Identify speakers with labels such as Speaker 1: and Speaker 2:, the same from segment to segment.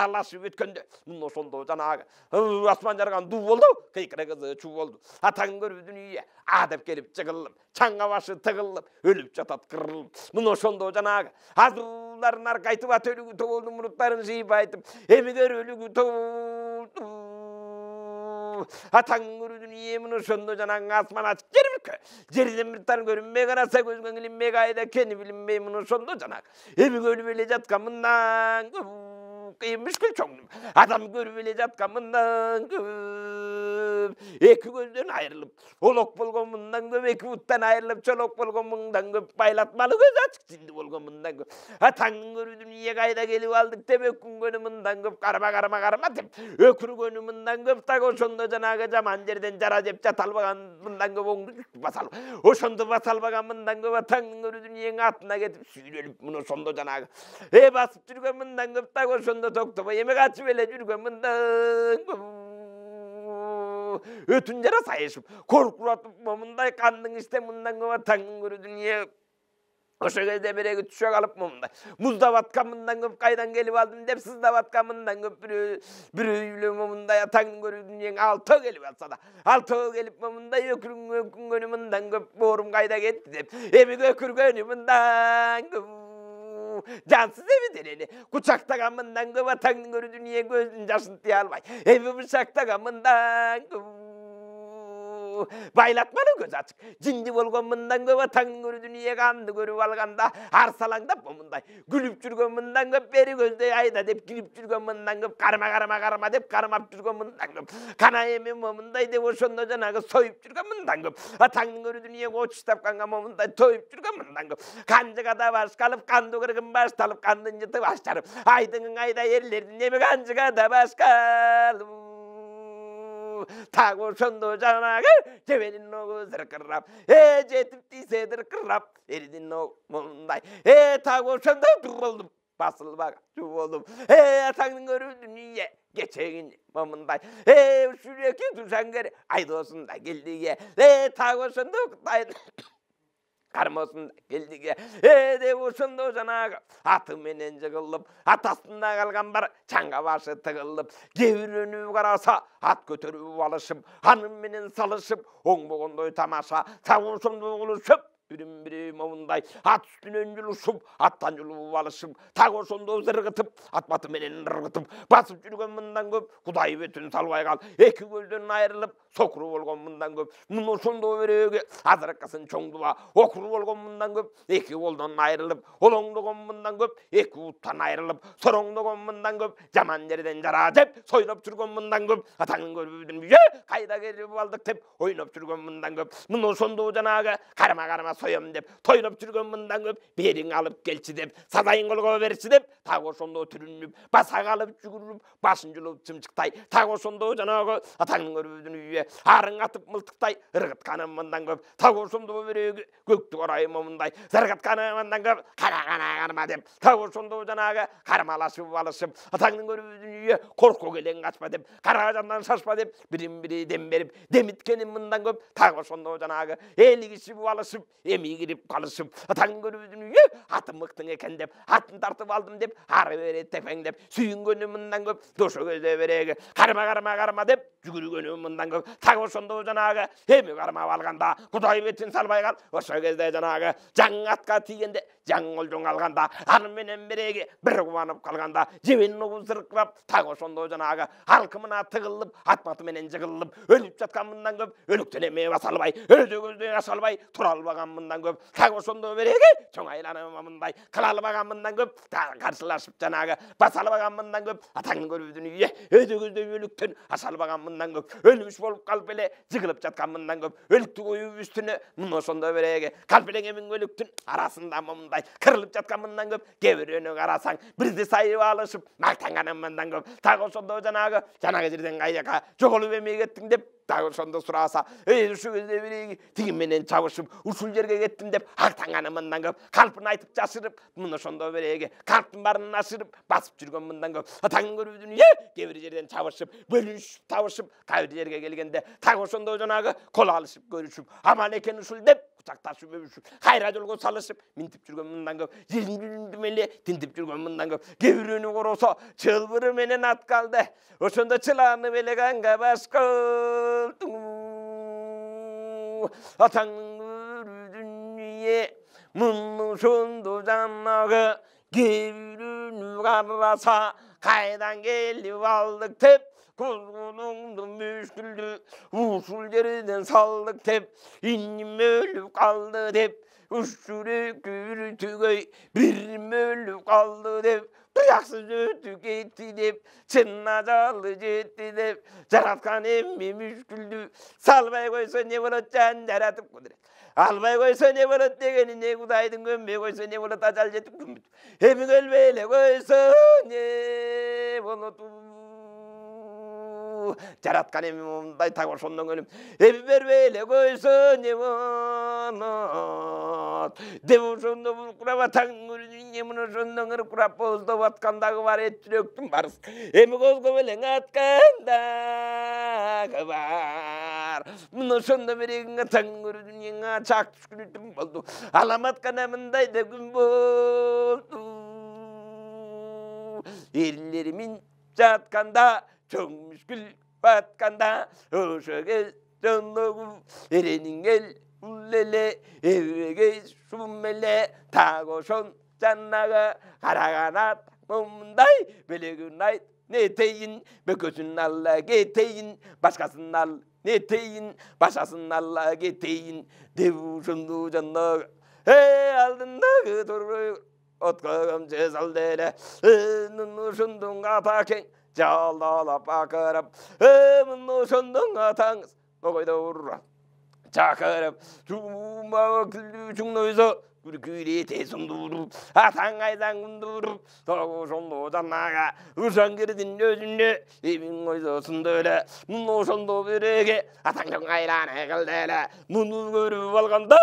Speaker 1: аралашып өткенде мына ошондо жанагы асман жарган дуу болду, кыйкыра кызы чуу болду. Атаң көрүү дүнүйө адап келип жыгылып, чаңга башы тыгылып, өлүп жатат кырылып. Мына ошондо жанагы азууларын аркайтып ат өлүгү болду муруттарын жыйып айтып, эмигер өлүгү толду. Атаң көрүү дүнүйө мына ошондо жанагы асман ачык жербирке. Жерден бир тар көрүнбөй караса көзгө илинбей кайда кени билинбей мына ошондо жанагы эмиге өлүп эле жаткан мындан кыйын мушкул чоңдум. Адам көрүп эле жаткан мындан көп. Эки көздөн айрылып, олок болгон мындан көп, эки буттан айрылып, чолок болгон мындан көп, байлатмалы көз ачык жинди болгон мындан көп. Атаңдын көрүү дүнүйө кайда келип алдык деп өкүнгөнү мындан көп, карама деп өкүргөнү мындан көп. Так ошондо жанагы жаман жерден жара жеп жата албаган мындан көп, оңду басал. Ошондо баса албаган мындан көп. Атаңдын көрүү дүнүйөң атына кетип сүйрөлүп мына ошондо жанагы басып жүргөн мындан көп. Так ошондо токтобой эме качып эле жүргөн мындан көп. Өтүн жара сайышып, коркуратып момундай кандың иште мындан көп. Атаңдын көрүү дүнүйө ошо кезде биреги түшө калып момундай муздап аткан мындан көп, кайдан келип алдым деп сыздап аткан мындан көп. Бирөө үйлө момундай атаңдын көрүү дүнүйөң алтоо келип алса да, алтоо келип момундай өкүнгөнү мындан көп. Боорум кайда кетти деп эмиге өкүргөнү мындан көп. Жансыз эми денени кучактаган мындан көп. Атаңдын көрүү дүнүйө көздүн жашын тыя албай эми бышактаган мындан көп. Байлатманы көз ачык жинди болгон мындан көп. Атаңдын көрүү дүнүйө канды көрүп алганда арсалаңдап момундай күлүп жүргөн мындан көп. Бери көздөй айда деп кирип жүргөн мындан көп. Карама деп кармап жүргөн мындан көп. Кана эми момундай деп ошондо жанагы союп жүргөн мындан көп. Атаңдын көрүү дүнүйө очуш тапканга момундай тоюп жүргөн мындан көп. Канжыга да башкалып, канды кыргын башталып, кандын жыты баштарып, айдыңын айда эрлердин эми канжыга да башкалып. Так ошондо жанагы жебенин ногу зыркырап, жетип тийсе дыркырап, эрдин момундай. Так ошондо тур болдум, басылбага чуу болдум. Атаңдын көрүү дүнүйө кечегин момундай. Ушул эки тушангер айдоосунда келдиге. Так ошондо Кытайдын кармоосунда келдиге. Деп ошондо жанагы аты менен жыгылып, атасында калган бар чаңга башы тыгылып, кебирөнүп караса ат көтөрүп алышып, анын менен салышып, оңбогондой тамаша, ошондо кылышып, бири момундай ат үстүнөн жулушуп, аттан жулуп алышып, так ошондо зыргытып, ат баты менен ыргытып, басып жүргөн мындан көп. Кудай бетин салбай кал, эки көздөн айрылып, сокуру болгон мындан көп. Мына ошондо береги азыркысын чоңдула, окуру болгон мындан көп. Эки колдон айрылып, олоңдогон мындан көп. Эки буттан айрылып, сороңдогон мындан көп. Жаман жерден жара жеп, сойлоп жүргөн мындан көп. Атаңдын көрүү дүнүйө кайда келип алдык деп ойноп жүргөн мындан көп. Мына ошондо жанагы карама соям деп тойлоп жүргөн мындан көп. Бериң алып келчи деп, сазайын колго берчи деп, так ошондо түрүнүп, баса калып жүгүрүп, башын жулуп чымчыктай, так ошондо жанагы атаңдын көрүү дүнүйө арың атып мылтыктай ыргытканы мындан көп. Так ошондо береги көктү карай момундай зыргытканы мындан көп. Карма деп, так ошондо жанагы кармалашып алышып, атаңдын көрүү дүнүйө корко келең качпа деп, кара жандан шашпа деп, бирин-бири дем берип, демиткени мындан көп. Так ошондо жанагы элигишип алышып, эми кирип калышып, атаңдын көрүү дүнүйө атым мыктың экен деп, атын тартып алдым деп, ары бери тепеңдеп, сүйүнгөнү мындан көп. Ошо кезде береги карма деп жүгүргөнү мындан көп. Так ошондо жанагы эми кармап алганда Кудай бетин салбай кал. Ошо кезде жанагы жаң атка тийгенде, жаң олжоң алганда, аны менен береги бир кубанып калганда, жебенин угу зыркырап, так ошондо жанагы алкымына тыгылып, ат баты менен жыгылып, өлүп жаткан мындан көп. Өлүктөн эми баса албай, өзө көздөй аша албай, тура албаган мындан көп. Так ошондо береги чоң айланып мындай кыла албаган мындан көп. Каршылашып жанагы баса албаган мындан көп. Атаңдын көрүү дүнүйө өзө көздөй өлүктөн аша албаган мындан көп. Өлмүш болуп калып эле жыгылып жаткан мындан көп. Өлүктү коюп үстүнө мына ошондо береги калпелең эмиң өлүктүн арасында момундай кырылып жаткан мындан көп. Кебирөнү карасаң бирди сайып алышып, мактанганы мындан көп. Так ошондо жанагы жерден каяка жоголуп эми кеттиң деп, так ошондо сураса, ушу кезде биреги тиги менен чабышып, ушул жерге кеттим деп актанганы мындан көп. Калпын айтып жашырып, мына ошондо береги калптын барын ашырып, басып жүргөн мындан көп. Атаңдын көрүү дүнүйө кээ бир жерден чабышып, бөлүнүшүп, табышып, кайыр жерге келгенде, так ошондо жанагы кол алышып көрүшүп, аман экен ушул деп құшақтасып өбісіп қайра жолға салысып мінтіп жүрген мындан көп жерін еле тінтіп жүрген мындан көп кейбіреуінің құрысы чылбыры менен ат қалды ошондо чыланып элегенге бас кылдың атаңның дүние мұны ошондо жанагы кейбіреуінің қараса қайдан келіп алдық деп Kuzgunumdu müşküldü, usul yerden saldık tep, innim ölüp kaldı dep, uççuruk gürültügöy, birim ölüp kaldı dep, duyaksız ötü gitti dep, çınnacalı jetti dep, jaratkan emmi müşküldü, salbay koysa ne bolotcan jaratıp kudur. Albay koysa ne bolot degeni ne kudaydın gömbey koysa ne bolot ajal jetip kümbüt. Emin ölbeyle koysa ne bolot жараткан эми мындай так ошондон өлүм эми бербейле койсо не болот деп ошондо буркурап атаңдын көрүнүн эмне ошондон кыркурап боздоп аткандагы бар эт жүрөктүн барысы эми козгоп элең аткандагы бар мына ошондо берегиң атаңдын көрүнүн чак түшкүнүтүм болду аламаткана мындай да күн болду эрлеримин жатканда Çöngmüşkül batkanda Oşağız canlıgı Erenin el ullele Evregeyiz şummele Tagoşon cannaga Karaganat mumday Belegün ait neteyin Beközün alla geteyin Başkasının al neteyin Başkasının alla geteyin Devuşundu cannaga Hey aldındagı durur Otkağım cezal dele Nuşundun kataken Жалдалап ақырып, өмін ошондың атаңыз, ноғайда ұрра. Чақырып, жумаға күлді үшін өзі, күркүйре тесін дұрып, атаң айдан күндұрып, тоғы ошонды ожанаға, ұшан кірдің өзінде, емін ойзосын дөйлі, мұн ошонды береге, атаңдың айраны қылдέλі, мұны көріп алғанда,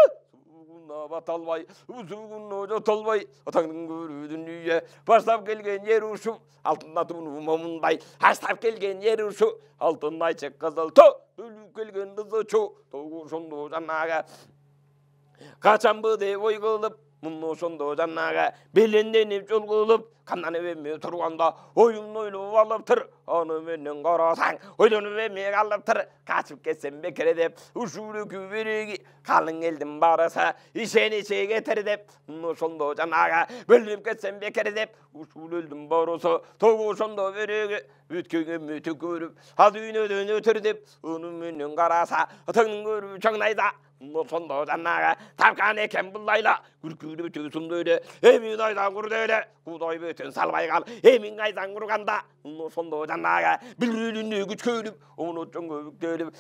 Speaker 1: баталбай, үзігін жоталбай, атаңдың көрудің үйе, бастап келген ер ұшу, алтында туыну момындай, астап келген ер ұшу, алтындай чек қызыл то, өліп келген дызы чо, тоғы шонды жанаға, қачанбы деп ой қылып, мұны ошондо жанаға, беленденіп жол қылып, қананып еме тұрғанда, ойын ойлып алып тұр, оны менен қарасаң, ойланып еме қалып тұр, қашып кетсем бекер деп, ұшулы күбереги, қалың елдің барысы, ишен-ише кетір деп, мұны ошондо жанаға, бөлініп кетсем бекер деп, ұшулы елдің барысы, тоғы ошондо береги, өткенге мүті көріп, ал үйнеден өтір деп, оны менен қараса, атыңның көріп чаңнайда, ошондо жанаға, тапқан екен бұлайла, күркүлі төсімді өйді, емін айдан құрды өйді, құдай бөтін салбай қал, емін айдан құрғанда, ошондо жанаға, білріліне күч көйліп, оны өткен көбіктеліп,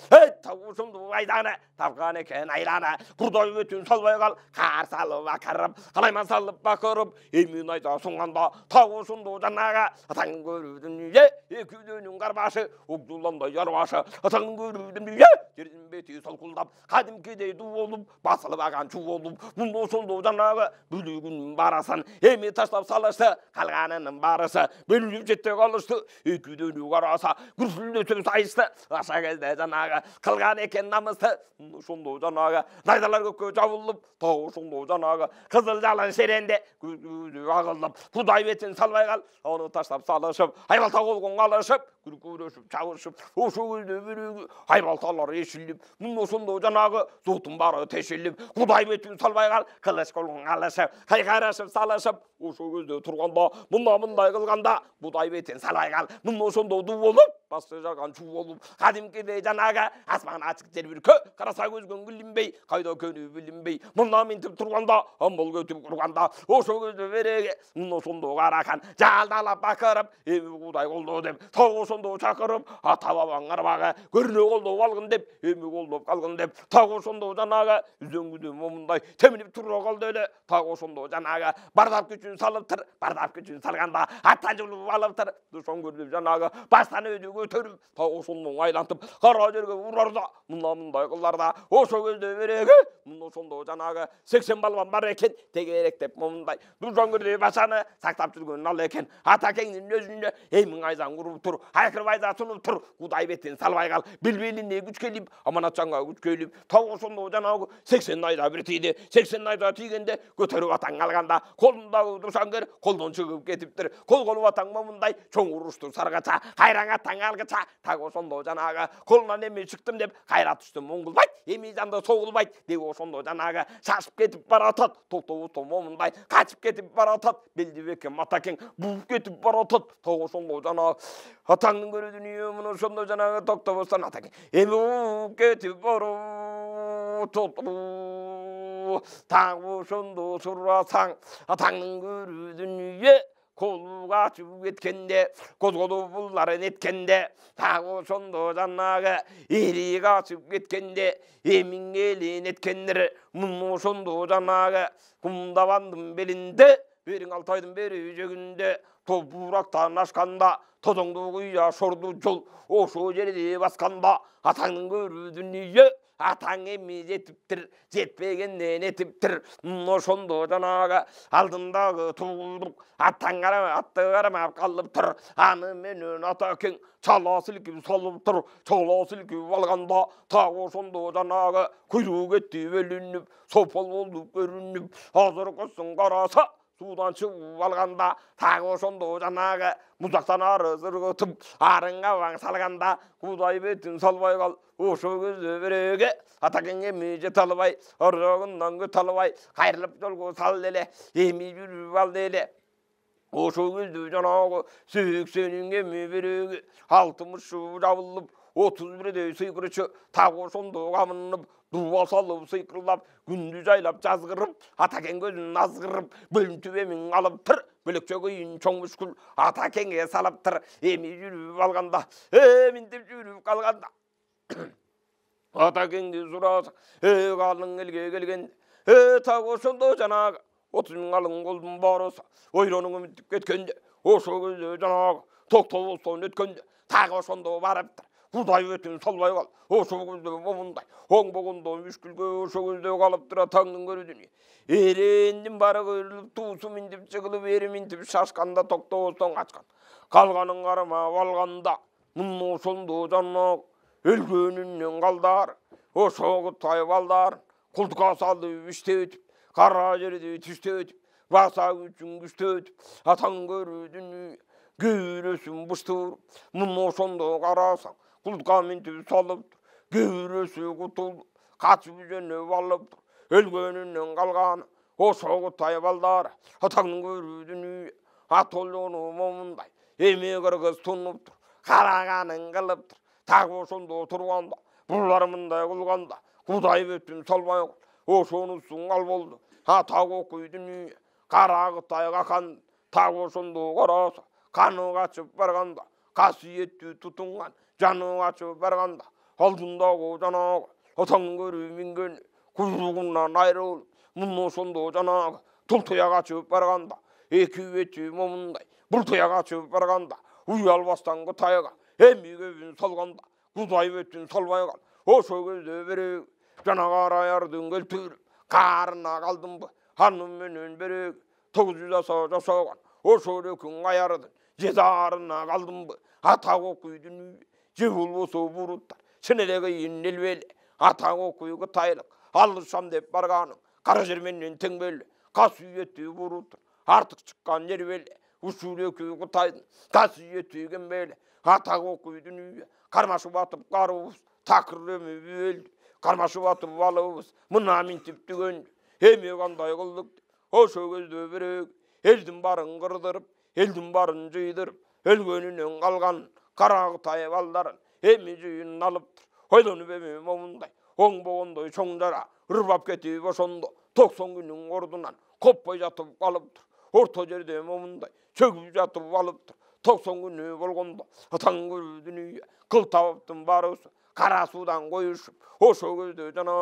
Speaker 1: ошондо айданы, тапқан екен айланы, құдай бөтін салбай қал, қар салып ақырып, қалайман салып бақырып, емін айда сұңғанда, тау ошондо жанаға, атаңын көрудің үйе, екеуденің қарбашы, оғдуландай ярбашы, атаңын көрудің үйе, жердің беті солқылдап, қадимкедей ду олып, басылып аған чу олып, мұны ошондо жанаға, бүлігінің барасын, еме таштап салышты, қалғанының барысы, бөліп жетті қалышты, екеуденің қараса, күрсілдетіп сайысты, аша келді жанаға, қылған екен намысты, ошондо жанаға, найдалар көкке жабылып, тау ошондо жанаға, қызыл жалын шеренде, күркүлі ағылып, құдай бетін салбай қал, оны таштап салышып, айбалта қолғын қалышып, күркүлешіп, чағышып, ошо өзді бүрігі, айбалталар ешіліп, мұны ошондо жанаға, зотын бары тешіліп, құдай бетін салбай қал, қылыш қолғын қалышып, қайқарашып салышып, ошо өзді тұрғанда, мұндай қылғанда, құдай бетін салбай қал, мұны ошондо ду болып, басы жаған чу болып, қадимкедей жанаға, асман ашық жер бүркі, қараса көзгөн білінбей, қайда көнü білінбей, мұнда ментіп тұрғанда, амбол көтіп құрғанда, ошо көзді береге, мұны ошондо қарақан, жалдалап бақырып, емі құдай қолды деп, тау ошондо шақырып, ата бабаң арбаға, көріне қолды алғын деп, емі қолдып қалғын деп, тау ошондо жанаға, үзеңгіде момындай, темініп тұрға қалды өлі, тау ошондо жанаға, бардап күчін салып тұр, бардап күчін салғанда, аттан жылып алып тұр, дұшон көрдіп жанаға, бастан өді көтеріп тау сонның айлантып қара жерге ұрарда мындай қыларда ошо кезде береге мұны сонда жанағы 80 балуан бар екен тегеректеп мұндай дүржоңгірде башаны сақтап жүрген ал екен атакеңнің өзінде емің айзаң ұрып тұр айқыр байза тұнып тұр құдай беттен салбай қал белбеліне күш келіп аманатжанға күш келіп тау сонда жанағы 80 айда бір тиді 80 айда тигенде көтеріп атаң алғанда қолындағы дүржоңгір қолдан шығып кетіптір қол атаң мұндай чоң ұрышты сарғаша қайраң атаң алғыша тағы сонда жанағы қолынан еме шықтым деп қайрат түсті мұңғылбайды еме жанды соғылбайды деп сонда жанағы шашып кетіп баратады тоқтау момындай қашып кетіп баратады белдібекке матакең буып кетіп баратады тағы сонда жанағы атаңның көрі дүние мұны сонда жанағы тоқтабастан атакең еме буып кетіп баратады тағы сонда сұрасаң атаңның көрі дүние қолға шығып кеткенде қозғалу бұлларын еткенде тағы сонда жанағы еліға шығып кеткенде емін елін еткендері мұны сонда жанағы құмдабандың белінде берің алтайдың бері жегінде топырақтан ашқанда тозаңды құя шорды жол ошо жерде басқанда атаңның көрі дүние атаң еме жетіптір жетпегеннен етіптір ошондо жанагы алдындағы туылдық атаң атты қарамап қалып тұр аны менен атакең чала сілкіп салып тұр чала сілкіп алғанда тағы ошондо жанагы құйрық етті бөлініп сопал болып көрініп азырқысын қараса судан шығып алғанда тағы ошондо жанагы мұзақтан ары зырғытып арыңа ваң салғанда құдай бетін салбай қал ошо көзі біреге атакең еме жете албай ар жағынан көте албай қайрылып жолға сал деле еме жүріп ал деле ошо көзді жанагы 80-ің еме біреге 60 жабылып 31-дей сыйқырышы тағы ошондо қамынып дуа салып сыйқырлап күнді жайлап жазғырып атакең көзін азғырып бөлін төбемін алып тұр бөлекше көйін чоң мүшкіл атакеңе салып тұр еме жүріп алғанда еміндеп жүріп қалғанда атакеңді сұрасың қалың елге келгенде тағы ошондо жанагы 30 қалың қолдың барысы ойраның үміттіп кеткенде ошо көзде жанагы тоқтау болсын өткенде тағы ошондо барып тұр құдай өтін салбай қал ошо көзде момындай оң болғанда мүшкілге ошо көзде қалып тұр атаңның көрі дүние ерендім бары көріліп туысы міндіп жығылып ері міндіп шашқанда тоқтау болсын қашқан қалғанын қарамап алғанда мұны ошондо жанагы өлгөнүнөн қалдар ошого тайып алдар кулдукка салып иштетип кара жерди түштетип баса үчүн күчтетип атаң көрүүдүн көбүрөсүн буштуруп муну ошондо карасаң кулдукка минтип салып көбүрөсү кутулуп качып жөнөп алып өлгөнүнөн калган ошого тайып алдар атаңдын көрүүдүн атолону момундай эме кыргыз тунуптур караганын кылыптыр тағы ошондо турганда булар мындай кылганда кудай бөтүн салбай ошонусун ал болду тағы окуй дүние кара кытай какан тағы ошондо караса каны качып барганда касиеттүү тутунган жаны качып барганда алдындагы жанагы атаңдын көрүп минген куйругунан айрылып муну ошондо жанагы тултуя качып барганда эки бети момундай бултуя качып барганда уялбастан кытайга эми көбүн салганда кудай бөтүн салбай кал ошо көздөй берег жанагы араярдын көлтүрүп каарына калдымбы аны менен берег 900 жаса жашаган ошо өрөкүн аярдын жезарына калдымбы атак окуй дүние же болбосо буруттар чынелегейин элбеле атак окуй кытайлык алышам деп барганың кара жер менен тең беле касиеттүү буруттар артык чыккан жер беле ушул экөө кытайдын касиеттүү беле атак окуй дүние кармашып атып карыбыз такыр эми бөлдү кармашып атып алыбыз мына минтип түгөндү эми кандай кылдык ошо көздөй берег элдин барын кырдырып элдин барын жыйдырып өлгөнүнөн калган кара кытай балдарын эми жыйын алыптыр ойлонуп эми момундай оң болгондой чоң жара ырбап кетип ошондо 90 күнүн ордунан коппой жатып калыптыр орто жерде момундай чөгүп жатып алыптыр 90 күнү болгондо атаң көрүү дүние кыл табыптын баарыбыз кара суудан коюшуп ошо көздөй жана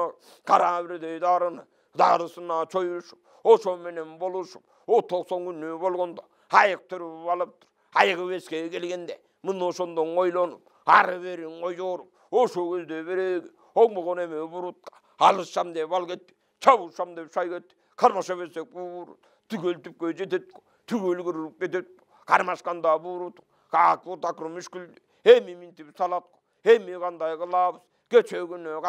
Speaker 1: кара бирдей дарысына чоюшуп ошо менен болушуп 90 күнү болгондо айык төрүп алыптыр айыгы беске келгенде мына ошондон ойлонуп ары бериң ойоруп ошол кезде береги оңбогон эме бурутка алышсам деп ал кетти, чабышсам деп шай кетти, кармаша берсек бурут түгел түпкө жетет, түгел кырылып кетет, кармашканда бурут каку такыр мүшкүл эми минтип салат, эми кандай кылабыз, кече күнү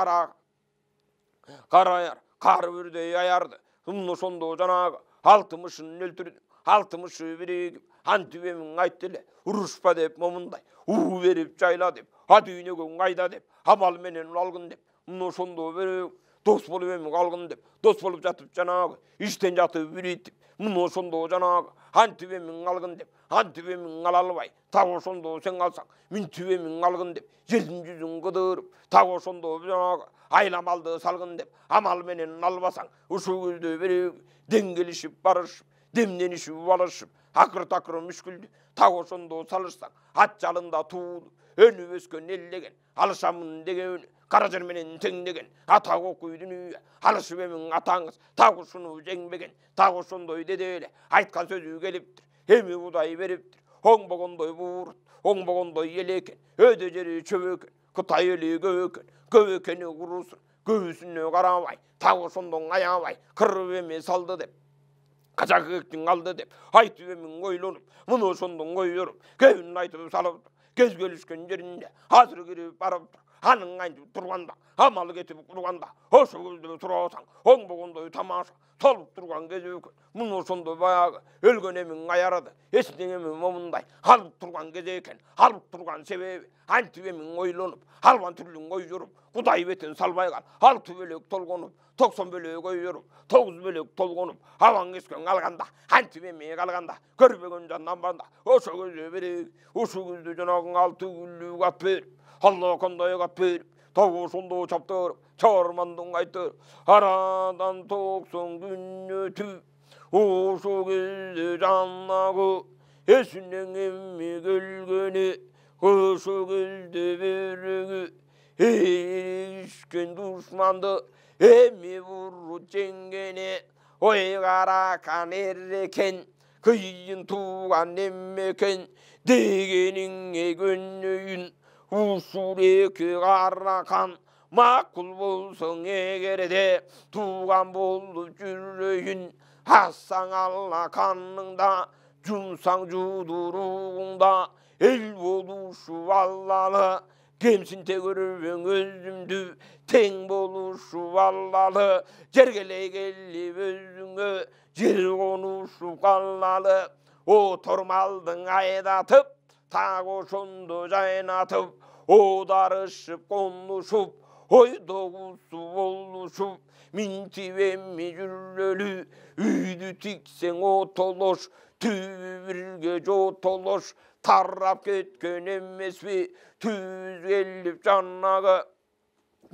Speaker 1: караяр кары бирдей аярды, мына ошондо жанагы 60-ын өлтүрдүм, 60 биригип антип эмиң айтты эле, урушпа деп момундай уу берип жайла деп, а дүйнөгөң кайда деп, амал менен алгын деп, мына ошондо берип дос болуп эмиң алгын деп, дос болуп жатып жанагы иштен жатып биритип, мына ошондо жанагы антип эмиң алгын деп, антип эмиң ала албай, так ошондо сен алсаң минтип эмиң алгын деп, жердин жүзүн кыдырып, так ошондо жанагы айламалды салгын деп, амал менен албасаң, ушул кезде берип деңгелишип барышып, демленишип алышып, акыр-такыр мүшкүлдү так ошондо салышсаң, ат жалында туулуп, өнүп өскөн эллеген, алышамын деген кара жер менен теңдеген, ата окуй дүнүйө, алышып эмиң атаңыз, так ушуну жеңбеген, так ошондой деде эле айткан сөзү келиптир, эми будай бериптир, оңбогондой буурут, оңбогондой эл экен, өдө жери чөп экен, Кытай эли көп экен, көп экени курусун, көбүсүнө карабай, так ошондон аябай, кырып эме салды деп, качакектин алды деп, айтып эмиң ойлонуп, мына ошондон ойоруп, кебин айтып салып, кез келишкен жеринде азыр кирип барыптыр, аның айтып турганда, амал кетип курганда, ошол кезде турасаң, оңбогондой тамаша, толуп турган кез экен, мына ошондо баягы өлгөн эмиң аярады, эсиңе эми момундай алып турган кез экен, алып турган себеби, антип эмиң ойлонуп, албан түрлүн ойоруп, Кудай бетин салбай кал, 6 бөлөк толгонуп, 90 бөлөк ойоруп, 9 бөлөк толгонуп, абаң эскөн алганда, антип эме калганда, көрбөгөн жандан банда, ошол кезде берип, ушул кезде жанагы 6 күнлүк ат берип, Алла кандай ат берип, так ошондо чаптырып, чабармандың айтып, арадан 90 күн өтүп, ошол кезде жанагы эсинен эми келгени, ошол кезде береги эришкен душманды эми бурут жеңгени, ой каракан эрекен, кыйын тууган эмекен дегениңе көнөйүн, ушул эки каракан макул болсоң эгерде тууган болуп жүрөйүн, ассаң алла каныңда, жумсаң жудуругуңда, эл болушуп аллалы, кемсинте көрбөң өзүмдү, тең болушуп аллалы, жергелей келип өзүңө жер конушуп калалы, отормалдың айдатып, так ошондо жайнатып, одарышып конушуп, ойдогусу болушуп, минтип эми жүрөлү, үйдү тиксең отолош, түбү бирге жотолош, тарап кеткен эмеспи, түз келип жанагы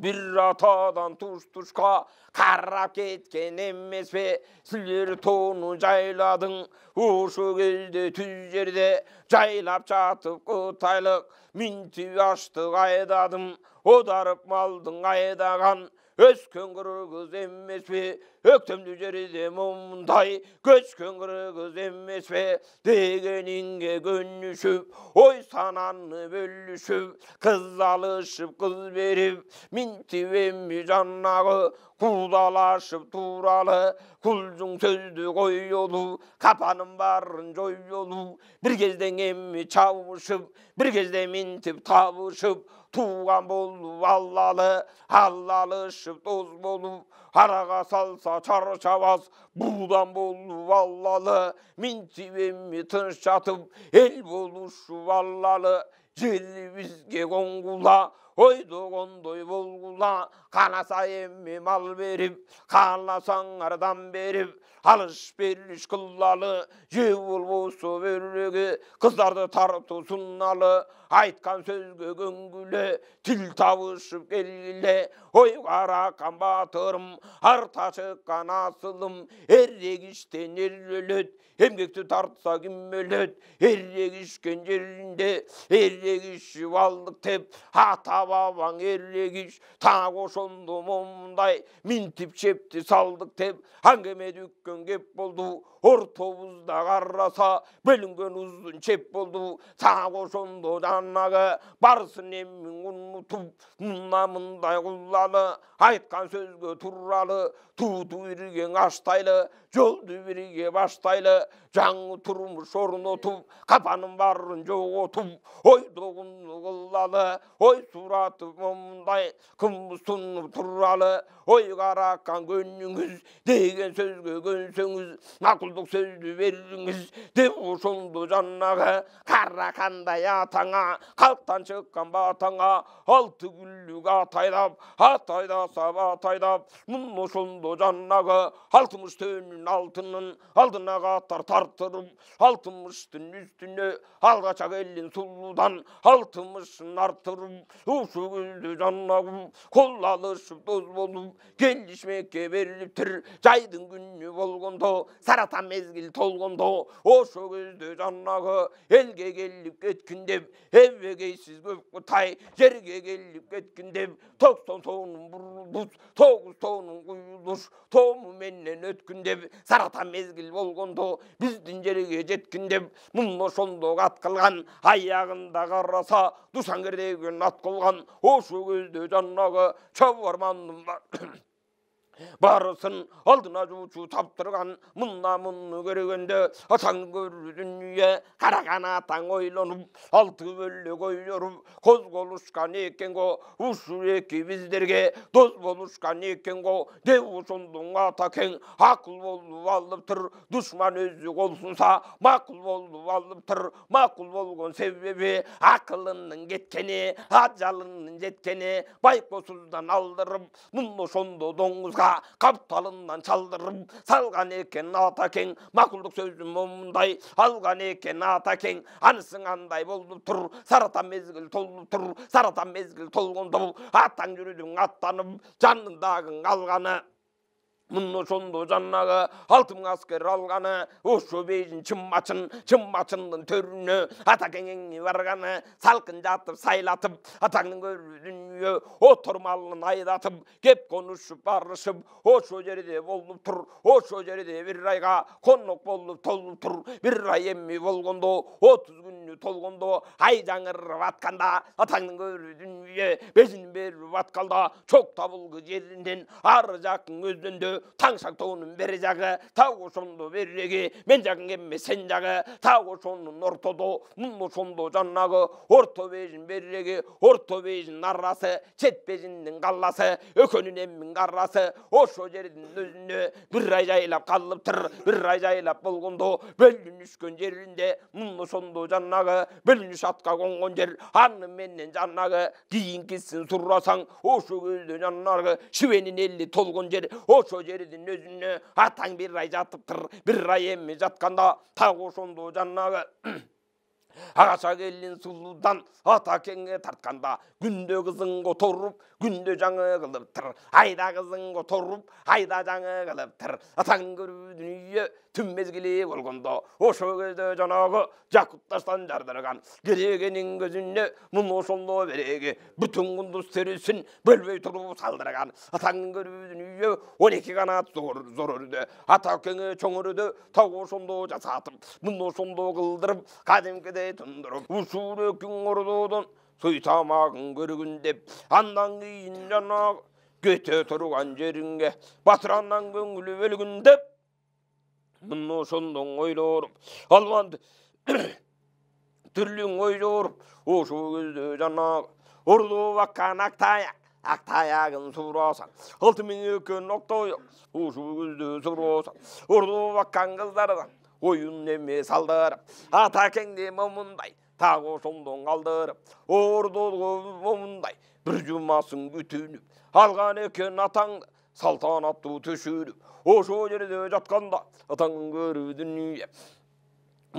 Speaker 1: бир атадан туш-тушка карап кеткен эмеспи, силер тоону жайладың, ошол кезде түз жерде жайлап жатып Кытайлык, минтип аштык айдадым, одарып малдың айдаган, өскөн кыргыз эмеспи, өктөмдү жерде момундай көчкөн кыргыз эмеспи, дегениңге көнүшүп, ой сананы бөлүшүп, кыз алышып кыз берип, минтип эми жанагы кудалашып туралы, кулжуң сөздү коелу, капанын барын жоюлу, бир кезден эми чабышып, бир кезде минтип табышып, тууган болуп аллалы, аллалышып дос болуп, арага салса чарчабас, буудан болуп аллалы, минтип эми тыныч жатып, эл болушуп аллалы, жерибизге коңгула, ойдогондой болгула, канаса эми мал берип, кааласаң ардан берип, алыш бериш кылалы, же болбосо береги, кыздарды тартуу суналы, айткан сөзгө көңгүлө, тил табышып келгиле, ой каракан батырым, арта чыккан асылым, эрегиштен эр өлөт, эмгекти тартса ким өлөт, эрегишкен жеринде эрегишип алдык деп, ата абабаң ерлегиш тағы ошондо момундай минтип чепти салдык деп аңгеме дүккөн кеп болду. Ортобузда караса бөлүнгөн узун чеп болду. Тағы ошондо жанагы барсын эммиң унутуп мына мындай кулланы айткан сөзгө туралы тууту бирге аштайлы жолду бирге баштайлы жаңы турмуш орнотуп капанын барын жоготуп ойдогуну кылалы ой сураты момундай кымсынып туралы ой каракан көнүңүз деген сөзгө көнсөңүз макулдук сөздү бериңиз деп ошондо жанагы каракандай атаңа калктан чыккан батаңа алты күллүк атайдаса батайдап мына ошондо жанагы 60 төнүн алтынын алдына катар тартырып 60-тын үстүнө алгачак элин сулуудан 60-ын артырып ушу көздө жанагы кол алышып доз болуп келишмекке берилиптир. Жайдын күнү болгондо саратан мезгил толгондо ошо көздө жанагы элге келип кеткин деп эбегейсиз көп тай жерге келип кеткин деп 90 тоонун бурулуп 9 тоонун куюлуш тому менен өткүн деп саратан мезгил болгондо биздин жерге жеткин деп мына ошондо ат кылган аягында караса душангер деген ат кылган ошо көздө жанагы чабармандын барысын алдына жуучу таптырган мына муну көргөндө атаң көрүү дүнүйө караган атаң ойлонуп алты бөлөк ойлоруп коз болушкан экен го ушу эки биздерге доз болушкан экен го деп ошондон атакең акыл болуп алыптыр. Душман өзү колсунса макул болуп алыптыр. Макул болгон себеби акылынын кеткени ажалынын жеткени байкосуздан алдырып мына ошондо доңузга капталынан чалдырып салган экен атакең макулдук сөздүн момундай алган экен атакең анысың андай болуптур. Саратан мезгил толуптур. Саратан мезгил толгондо атаң жүрүдүң аттанып жанындагы алганы мына ошондо жанагы 6000 аскер алганы ошо бейжин чыммачындын төрүнө атакеңи барганы салкын жатып сайлатып атаңдын көрүү дүнүйө отормалын айдатып кеп конушуп барышып ошо жерде болуптур. Ошо жерде бир айга конок болуп толуптур. Бир ай эмми болгондо 30 күнү толгондо ай жаңырып атканда атаңдын көрүү дүнүйө бежин берип аткалда чок табылгы жеринден ары жакын көздөндө таңшак тоонун бери жагы тагы ошондо береги мен жагың эмме сен жагы тагы ошонун ортодо мына ошондо жанагы орто бежин береги орто бежин арасы чет бежиндин калласы экөөнүн эммин карасы ошо жердин өзүнө бир ай жайлап калыптыр. Бир ай жайлап болгондо бөлүнүшкөн жеринде мына ошондо жанагы бөлүнүш атка конгон жер аны менен жанагы кийинкисин сурасаң ошо көздө жанагы шибенин эли толгон жер ошо жердин өзүнө атаң бир ай жатыптыр. Бир ай эмми жатканда тагы ошондо жанагы агачак элин сулуудан атакеңе тартканда күндө кызың которуп күндө жаңы кылыптыр. Айда кызың которуп айда жаңы кылыптыр. Атаң көрүү дүнүйө түн мезгили болгондо ошо көздө жанагы жакутташтан жардырган керегенин көзүнө мына ошондо береги бүтүн кундуз терисин бөлбөй туруп салдырган атаңдын көрүү дүнүйө 12 канат зор өрдү. Атакеңе чоң өрдү тагы ошондо жасатып мына ошондо кылдырып кадимкидей тундуруп ушурекиң ордодон суй тамагын көргүн деп андан кийин жанагы кете турган жериңге батырандан көңүлү бөлгүн деп мына ошондон ойлоруп албанды түрлүң ойлоруп ошо көздө жанагы орду баккан актаягын сурасаң 6000 экөн октоюк ошо көздө сурасаң орду баккан кыздардан оюн эме салдырып атакеңди момундай тагы ошондон калдырып ордого момундай бир жумасын күтүнүп алган экен атаңды салтанаттуу төшүрүп ошо жерде жатканда атаңдын көрүү дүнүйө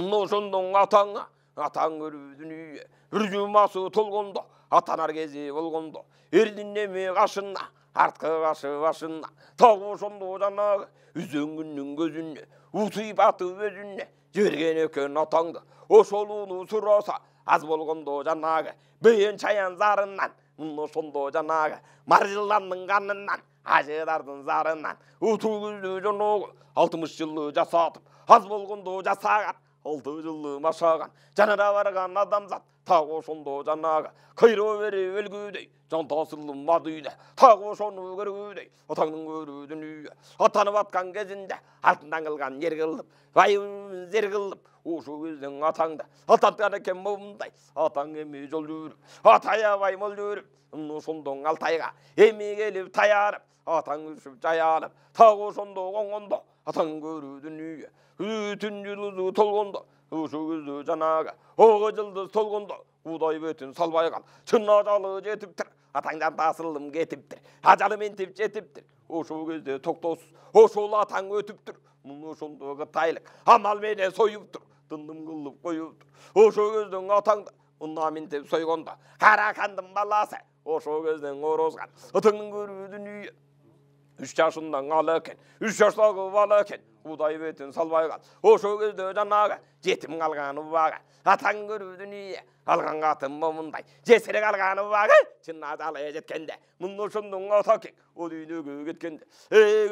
Speaker 1: мына ошондон атаң көрүү дүнүйө бир жумасы толгондо атанар кези болгондо эрдин эми кашына арткы кашы башына тагы ошондо жанагы үзөңгүнүн көзүнө утуйп атып өзүнө жиберген экен атаңды ошолууну сураса аз болгондо жанагы бейен чаян зарынан мұны сонда жанағы маржыланның қанынан ажыдардың зарынан утугүздү жоногу 60 жылы жасатып аз болгондо жасаган 6 жылы машаган жанара барган адамзат так ошондо жанагы кыйроо берип өлгүдөй жан тасылмады үйдө так ошону көргүдөй атаңдын көрүү дүнүйө атанып аткан кезинде алтындан кылган жер кылып байыбын зер кылып ошо кезден атаңды ататкан экен момундай атаң эми жол жүрүп атаябай мол жүрүп ошондон Алтайга эми келип таярып атаң өсүп жаялып так ошондо коңгондо атаң көрүү дүнүйө бүтүн жылдызы толгондо ошо көздө жанагы ого жылдыз толгондо удай бетін салбай кал чын ажалы жетиптир атаңдан тасылым кетиптир ажалы ментип жетиптир ошо кезде токтосуз ошол атаң өтүптүр муну ошондо кытайлык амал менен союптур дындым кылып коюптур ошо көздөн атаңды мына ментип сойгондо Каракандын баласы ошо кезден орозган атаңдын көрүү дүнүйө 3 жашынан ала экен 3 жаштагы бала экен удай бетін салбай кал ошо кезде жанагы жетим калган убага атаң көрүү дүнүйө алган катын момундай жесире калган убагы чын ажалы жеткенде муну ошондон атакең о дүйнөгө кеткенде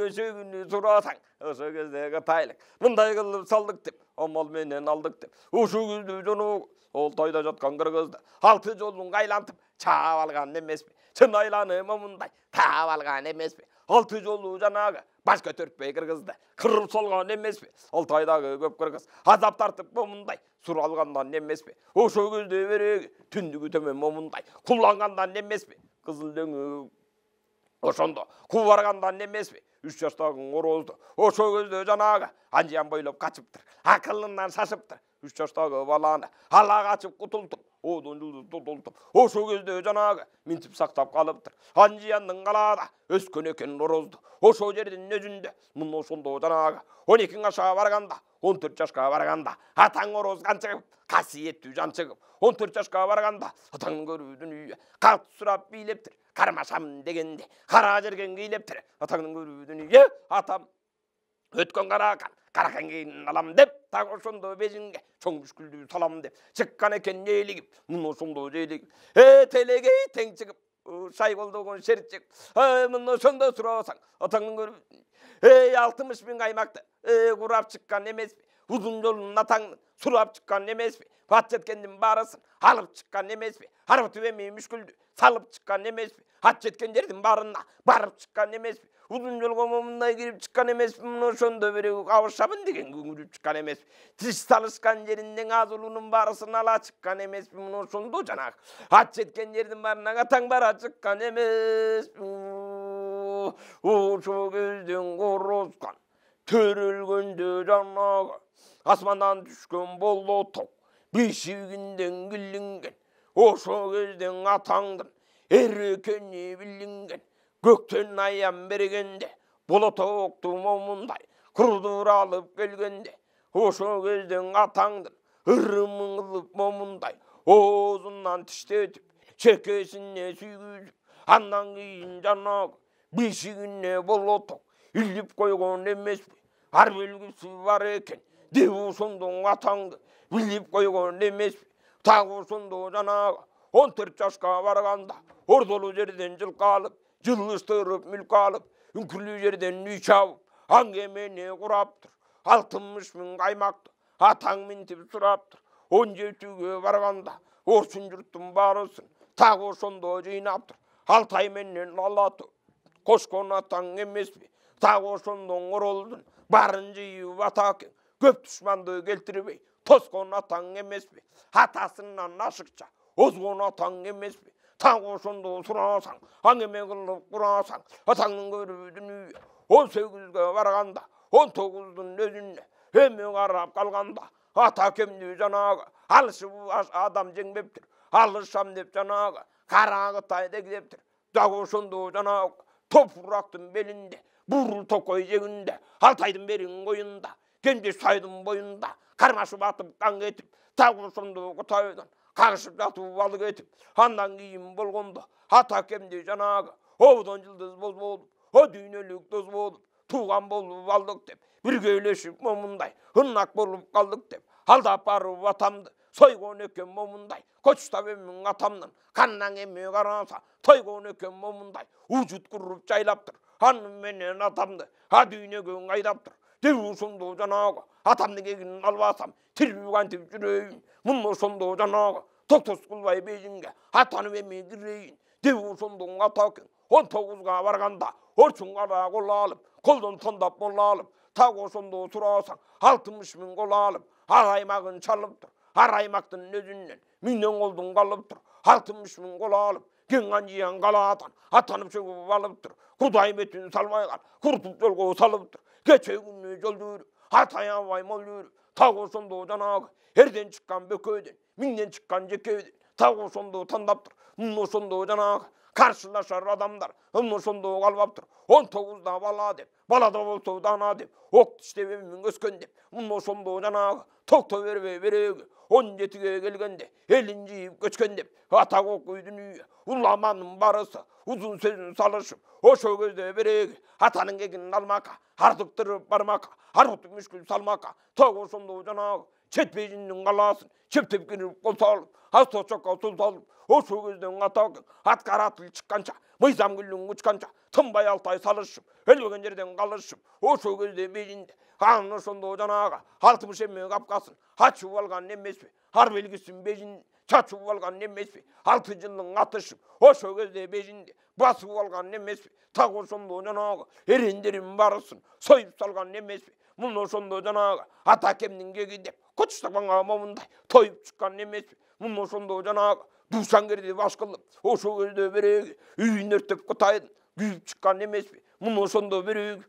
Speaker 1: көчөгүнү сурасаң ошо кезде кытайлык мындай кылып салдык деп амал менен алдык деп ошо кезде жоногу Алтайда жаткан кыргызды 6 жолун кайлантып чаап алган эмеспи чын айланы момундай таап алган эмеспи 6 жолу жанагы баш көтөртпөй кыргызды кырып салган эмеспи Алтайдагы көп кыргыз азап тартып момундай сур алгандан эмеспи ошо кезде береги түндүгү төмөн момундай куллангандан эмеспи кызыл дөңү ошондо куу баргандан эмеспи 3 жаштагы орозду ошо кезде жанагы анжиян бойлоп качыптыр акылынан шашыптыр 3 жаштагы баланы ала качып кутултуп одон жылдыз тотултуп ошо кезде жанагы минтип сактап калыптыр анжияндын калаада өскөн экен орозду ошо жердин өзүндө муну ошондо жанагы 12 жашка барганда 14 жашка барганда атаң ороз канчыгып касиеттүү жан чыгып 14 жашка барганда атаң көрүү дүнүйө калк сурап бийлептир кармашам дегенде кара жерген кийлептир атаңдын көрүү дүнүйө атам өткөн каракан кийин алам деп так ошондо бежинге чоң бүшкүлдү салам деп чыккан экен элигип муну ошондо желигип телегей тең чыгып шай колдогон шер чыгып муну ошондо сурабасаң атаңдын көрүү 60 миң каймакты курап чыккан эмеспи узун жолун атаңдын сурап чыккан эмеспи ат жеткендин баарысын алып чыккан эмеспи арып түбеми мүшкүлдү салып чыккан эмеспи ат жеткен жердин баарына барып чыккан эмеспи узун жолго момундай кирип чыккан эмеспи муну ошондо бирөө кабышамын деген күңүрүп чыккан эмеспи тиш салышкан жеринден аз улунун баарысын ала чыккан эмеспи муну ошондо жанагы ат жеткен жердин баарына атаң бара чыккан эмеспи ошо кезден корозган төрөлгөндө жанагы асмандан түшкөн болоток бешигинден килинген ошо кезден атаңдын эр экени билинген көктөн аян бергенде болотокту момундай курдура алып келгенде ошо кезден атаңдын ырымын кылып момундай оозунан тиштетип чекесине сүйгүзүп андан кийин жанагы бешигине болоток илип койгон эмеспи ар белгиси бар экен деп ошондон атаңды билип койгон эмеспи так ошондо жанагы 14 жашка барганда ордолуу жерден жылкы алып жылыштырып мүлк алып үңкүрлүү жерден үй чабып аңгемени кураптыр 60 миң каймакты атаң минтип сураптыр 17-гө барганда орчун журттун баарысын так ошондо жыйнаптыр Алтай менен Алаты кошкон атаң эмеспи так ошондон оролдун барын жыйып атакең көп душманды келтирбей тоскон атаң эмеспи атасынан ашыкча озгон атаң эмеспи так ошондо сурасаң аңеме кылып курасаң атаңдын көрүү дүнүйө 18-гө барганда 19-дун өзүнө эми карап калганда ата кемди жанагы алышып адам жеңбептир алышам деп жанагы кара Кытай дегептир так ошондо жанагы топурактын белинде бурул токой жегинде Алтайдын берин коюнда кенже сайдын боюнда кармашып атып кан кетип так ошондо Кытайдан кагышып жатып балы кетип андан кийин болгондо ата кемди жанагы ободон жылдыз боз болуп о дүйнөлүк дос болуп тууган болуп алдык деп биргелешип момундай ынак болуп калдык деп алдап барып атамды 서이고 내게 머문다이 고추다베명 아탐는 간낭에 메가라사 서이고 내게 머문다이 우주꾸룹 짜이랍들 한면에 나탐네 아düğüne gün aydaptır devusunda canağı atamne gegin alvasam tirügan tücüreyim munnosunda canağı toktos kulvay bejinge atanı ve medireyin devusunda atakın 19가 varganda orçungara qolalım koldan tondap bolalım tağosunda turasan 60 min qolalım araymağın çalıptır araymaqtın özünden milyon oldun qalıptır 60 min qolalım genganciyan qalatan atanıp çögüp alıptır Kuday metin salmaygan kurtup jolgo salıptır geçe günü joldur ataya vay moldur tağosunda canağı erden çıkan bököyden minden çıkan jekeyden tağosunda tandaptır munnosunda canağı karşılaşar adamlar munnosunda qalbaptır 19'da bala dep balada bolsa dana dep ok iştebemin öskön dep munnosunda canağı tokto verebe 17'ge gelgende elin jiyip göçkön dep atak okuydu dünya ulamanın barısı uzun sözün salışıp oşo gözde beregi atanın eginin almaka ardıktırıp barmaka arıtı müşkül salmaka tağosunda canağı çetbejinin qalasın çeptep girip kol salıp hasta çokka sul salıp oşo gözden atakın at karatıl çıkkança mıyzam güllün uçkança tınbay altay salışıp ölgön жерден қалышып oşo gözde bejinde anışında canağı 60 emme kapkasın haçıp algan emespi har belgisin bejinde çaçıp algan emespi 6 жылдың atışıp oşo gözde bejinde basıp algan emespi tağosunda canağı erenderin barısın soyup salgan emespi munnosunda canağı atakemnin gegi dep koçtaganga momундай toyup çıkan emespi munnosunda canağı duşan gerdi başkılıp oşo gözde beregi үйін өртеп кытайдын күйүп çıkan emespi munnosunda beregi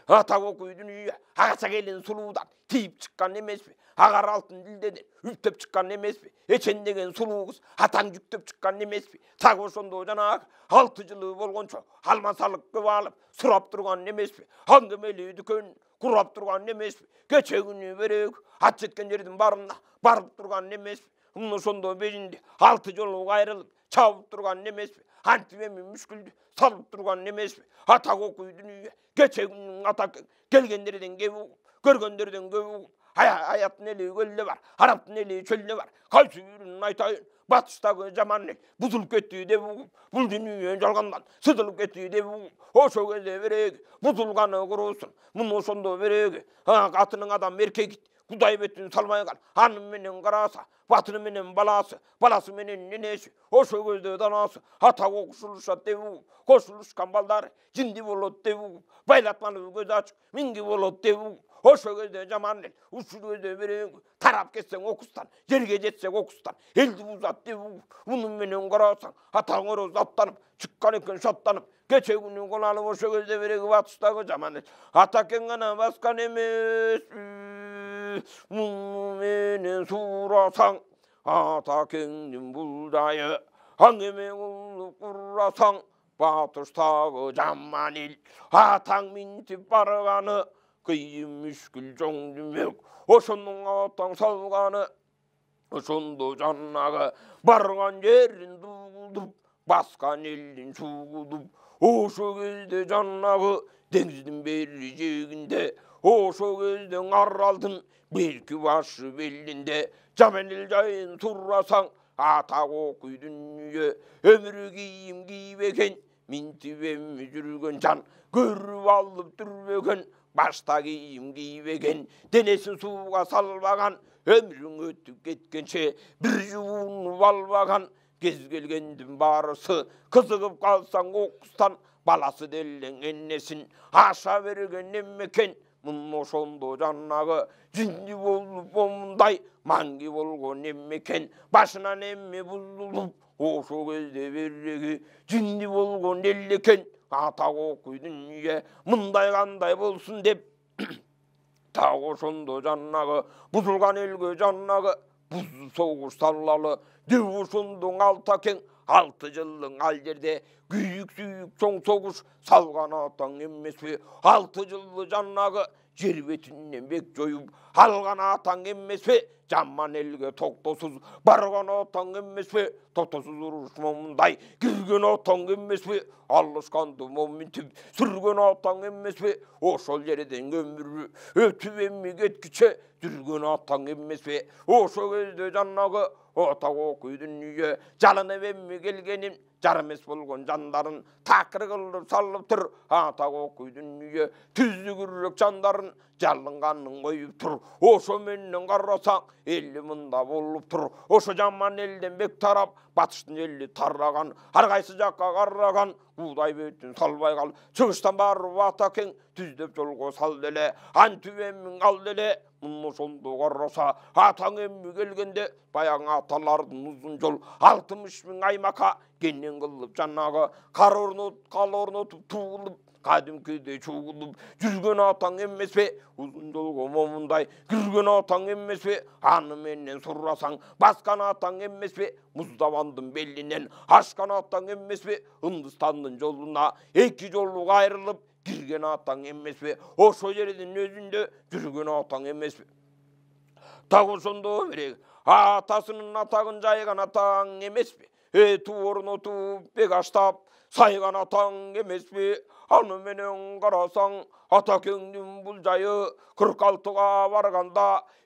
Speaker 1: atak okuydu dünya agaça gelin suludan tiyip çıkan emespi agar altın dildeden üptep çıkan emespi eçen degen sulu kız atan yüktep çıkan emespi tağosunda canağı 6 жылы bolgonço almasalık kıp alıp surap turgan emespi angimeli dükön kurap turgan emespi geçe günü beregi at jetken жердин barına barıp turgan emespi munnosunda bejinde 6 жолу ayrılıp çabıp turgan emespi antibemi müşküldü salıp turgan emespi atak okuydu dünya geçe günün atak gelgenlerden gebu görgönlerden göbu hayatın eli gölde var Arap'ın eli çölde var kaysı yürünün aytayın batıştagı zamanlık buzulup kettiği de bu dünyaya жалгандан sıdılıp kettiği de bu oşo gözde beregi buzulganı kurusun munnosunda beregi atının adam erkek Kuday metin salmaygan hanım menen qarasa batını menen balası menen nenesi oşo gözde danası atak okuşuluşat debu koşuluşkan balдар jindi bolot debu baylatmanı göz açık mingi bolot debu oşo gözde jamanel uçur gözde beregi tarap ketsen okustan жерге жетсек okustan eldi uzat debu bunun menen qarasan ataң oroz attanıp çıkkan eken şattanıp geçe günü konalıp oşo gözde beregi batıştagı jamanel ataken gana baskan emes menen surasan atakengin buldayı hangime ulup kurrasan batıştagı jamanil ataң mintip bargаны kıyım müşkül жоң demek oşonun ataң salgаны oşondo jannağı bargan jerin dugulup baskan elin sugulup oşo gözde jannağı dengizin beri jeginde oşo gözden araldın belki başı belinde jamanil jayın turrasan atak okuydu dünya ömrü giyim giybeken mintibem жүрген жан көрүп алып дүрбеген башта кийим кийбеген денесин сууга салбаган ömrүң өтүп кеткенче бир жуунуп албаган кез келгендин баарысы кызыгып калсаң окустан баласы делең эннесин аша берген эммекен munnosunda jannağı jindi bolup момундай mangi болгон эммекен башынан эмме бузулуп oşo gözde beregi jindi bolgon elleken atak okuydu dünya mындай kanday bolsun dep tağosunda jannağı buzulgan elge jannağı buz soğuş sallalı devuşundun altaken 6 жылың ал жерде күйік-сүйік чоң соғыш салған атаң емес пе? 6 жылы жаннағы жер бетінен бек жойып алған атаң емес пе? Жаман елге тоқтосыз барған атаң емес пе? Тоқтосыз ұрыш момындай кірген атаң емес пе? Алышқанды моментіп сүрген атаң емес пе? Ошол жерден өмір өтіп емі кеткіче жүрген атаң емес пе? Ошо кезде жаннағы отақ оқидың үйе жалынып емі келгенім жарымес болған жандарын тақыр қылып салып тұр. Атақ оқидың үйе түзі күрек жандарын жалынғанын қойып тұр. Ошо менен қарасаң елі мында болып тұр. Ошо жаман елден бек тарап батыштың елі тараған, арқайсы жаққа қараған Удай бетін салбай қал, шығыштан барып атакең түздеп жолға сал деле, ан түбемін ал деле. Мұны сонды қараса атаң емі келгенде баяң аталардың ұзын жол 60 мың аймақа кенен қылып жаннағы қар орнотып туылып кәдімкідей чуылып жүрген атаң емес пе? Ұзын жолға момындай кірген атаң емес пе? Аны менен сұрасаң басқан атаң емес пе? Мұздавандың белінен ашқан атаң емес пе? Үндістанның жолына екі жолы қайрылып кірген атаң емес пе? Ошо жердің өзінде жүрген атаң емес пе? Тағы сонда берек атасының атағын жайған атаң емес пе? Ту орнотып бек аштап сайған атаң емес пе? Аны менен қарасаң атакеңнің бұл жайы 46-ға барғанда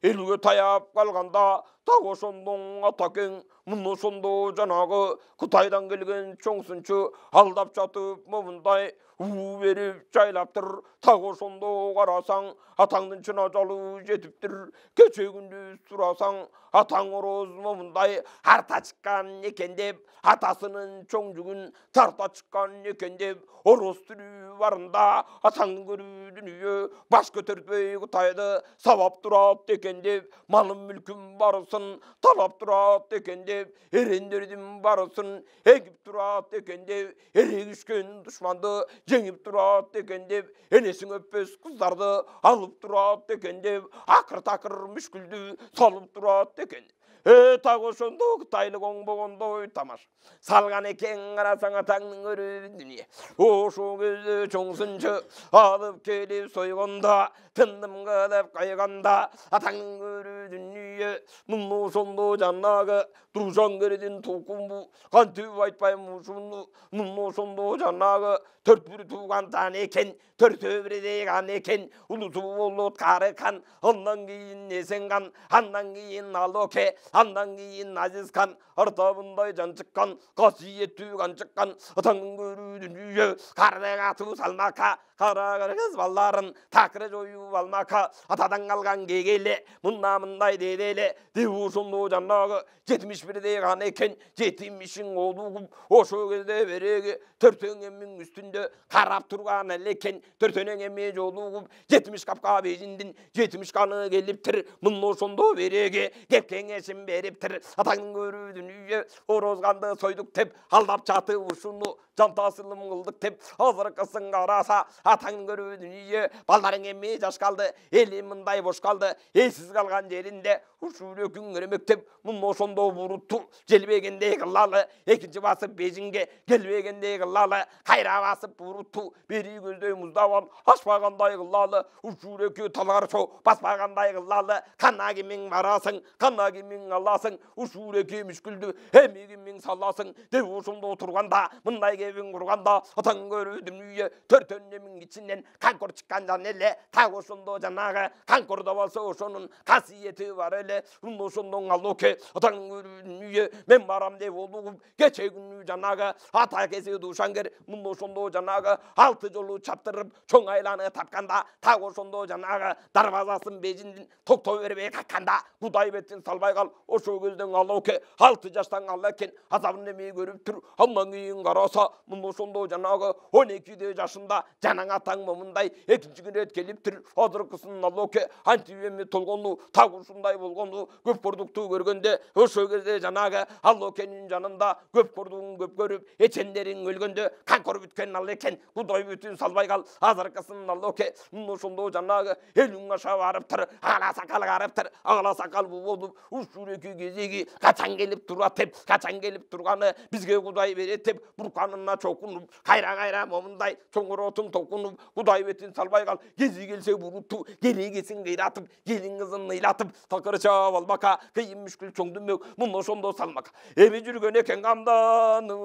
Speaker 1: 50-ге таяп қалғанда тағы ошондон атакең мұны сонда жанағы Қытайдан келген чоңсынчы алдап жатып момындай у беріп жайлап тұр. Тағы ошондо қарасаң атаңдың чына жалы жетіп тұр. Кече күндүз сұрасаң атаң ороз момындай арта шыққан екен деп атасының чоң жүгін тарта шыққан екен деп ороз түрі барында атаңның көрудің үйі баш көтертпей Қытайды сабап тұрады екен деп малым мүлкім барысын талап тұрады екен деп ерендердің барысын егіп тұрады екен деп ерегішкен дұшманды жеңіп тұрады екен деп енесін өппес қыздарды алып тұрады екен деп ақыр-тақыр мүшкілді салып тұрады екен. Тағы ошондо Қытайлық оң болғанда тамаш салған екен қарасаң атаңның көріп дүние. Ошо кезде чоңсынчы алып келіп сойғанда тындым қылып қайғанда атаңның көріп дүние. Мұны ошондо жаннағы Тұржан кереден толқынбу қантып айтпай мұшымды. Мұны ошондо жаннағы төрт бір туғандан екен, төртө бірдеген екен, ұлысы болып қарықан, ондан кейін есенған, андан кейін алоке, андан кейін азизхан, артабындай жан шыққан, қасиетті қан шыққан, атаңның көрудің үйі, қардың ату салмақа, қара қырғыз балларын тақыры жою алмақа, атадан қалған кегеле, мұндай деделе, деп ошондо жаннағы 71-деген екен, 70-ің олуғып, ошо кезде береге төртөңемнің үстінде қарап тұрған әлекен, төртөнеңеме жолуғып, 70 қапқа бейжіндін, 70 қаны келіп тұр, мұны ошондо береге кепкеңесін беріп тұр. Атаңның көрудің үйі, орозғанды сойдық деп, алдап жаты ұшыны жантасылым қылдық деп, азырқысын қараса, атаңның көрудің үйі, балдарың еме жаш қалды, елі мындай бош қалды, елсіз қалған жерінде, ұшыр өкін көрмектеп, мұны ошондо бұрытту, желбегенде қылалы, екінші басып бейжінге, келбегенде қылалы, қайра басып бұрытту, бері көздей мұздаван, ашпағандай қылалы, ұшыр өкі талар шоу, баспағандай қылалы, қана кемің барасың, қана кемің аласың, ұшыр өкі мүшкілді, әме кемің саласың, деп ошондо тұрғанда, мындай кебін құрғанда, атаң көрудің үйі, төртөнемің içinden қанқор шыққан жан еле, тағы ошондо жанағы, қанқорда болса ошонun қасиеті бар еле, ошондон алоке, атаңның көрудің үйі, мен барам деп олуғып, кече күні жанағы, ата кесі душангер, мұны ошондо жанағы, 6 жолу чаптырып, чоң айланы тапқанда, тағы ошондо жанағы, дарбазасын бейжіндін, токтой бербей қаққанда, Құдай беттен салбай қал, ошо көзден алоке, 6 жаштан алакен, азабын емей көріп тұр, андан кейін қараса, мұны ошондо жанағы, 12 жашында, жанаң атаң момындай, екінші күн рет келіп тұр, азырқысын алоке, антибеме толғону, тағы ушундай болғону, көп көрдікті көргенде, ошо кезде жанағы алокенің жанында көп көрдігін көп көріп, ечендерің өлген жүргөндө канкор бүткөн ал экен, Кудай бүтүн салбай кал, азыркысын ал оке. Ошондо жанагы элүң аша барыптыр, ала сакал карыптыр, ала сакал болуп, ушуреки кезеги качан келип турат деп, качан келип турганы бизге Кудай берет деп, бурканына чокунуп, кайра момундай чоңоротун токунуп, Кудай бүтүн салбай кал, кези келсе буруту, керегесин кыйратып, келин кызын ыйлатып, такырча балбака, кыйын мүшкүл чоңдүмөк, муну ошондо салмак. Эми жүргөн экен камданы.